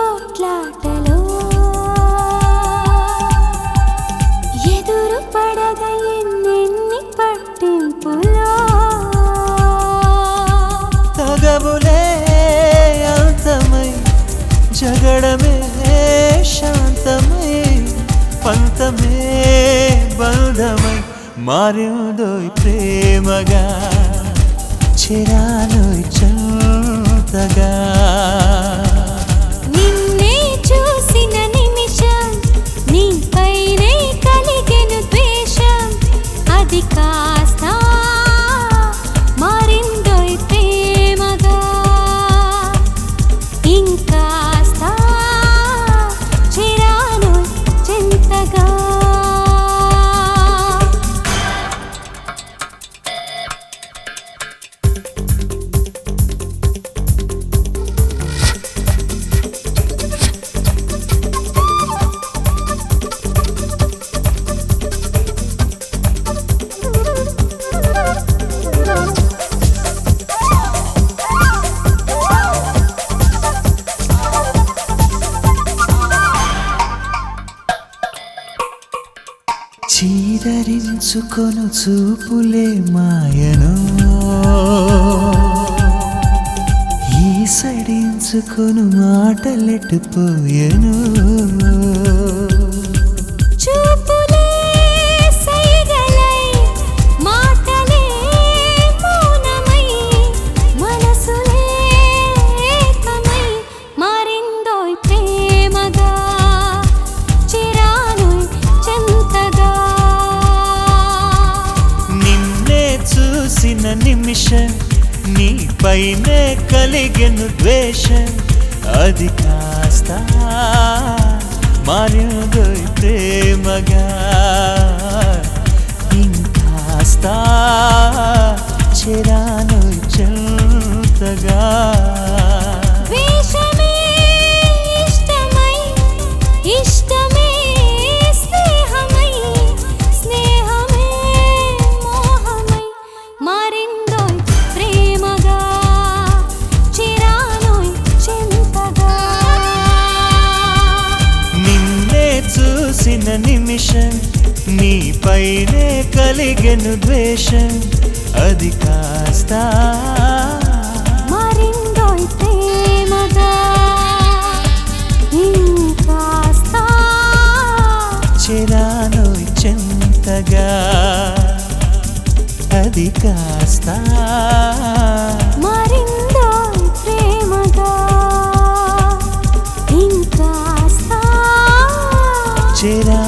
పోట్లాటలో ఎదురు పడగ ఎన్నెన్ని పట్టింపులో తగవులే అంతమై జగడమే శాంతమై పంతమే బంధమై మారిందోయ్ ప్రేమగా చేరాలోయ్ చంతగా నిన్నే చూసిన నిమిషం నీపైనే కలిగెను ద్వేషం అది కాస్త మారిందోయ్ ప్రేమగా ఇంకాస్త చేరాలోయ్ చెంతగా చీదరించుకొను చూపులే మాయను ఈసడించుకొను మాటలెట్టుపోయెను చూపులే సైగలై మాటలే మౌనమై మనసులే ఏకమై మారిందోయ్ ప్రేమగా చిరాలోయ్ చెంతగా నిన్నే చూసిన నిమిషం నీపైనే కలిగెను ద్వేషం అది కాస్త మారిందోయ్ ప్రేమగా ఇంకాస్త చేరాలోయ్ చెంతగా ద్వేషమే ఇష్టమై ఇష్టమే స్నేహమై స్నేహమే మోహమై మారిందోయ్ ప్రేమగా చిరాలోయ్ చెంతగా నిన్నే చూసిన నిమిషం నీపైనే కలిగెను ద్వేషం అది కాస్త మారిందోయ్ ప్రేమగా ఇంకాస్త చేరాలోయ్ చెంతగా అది కాస్త మారిందోయ్ ప్రేమగా ఇంకాస్త చేరా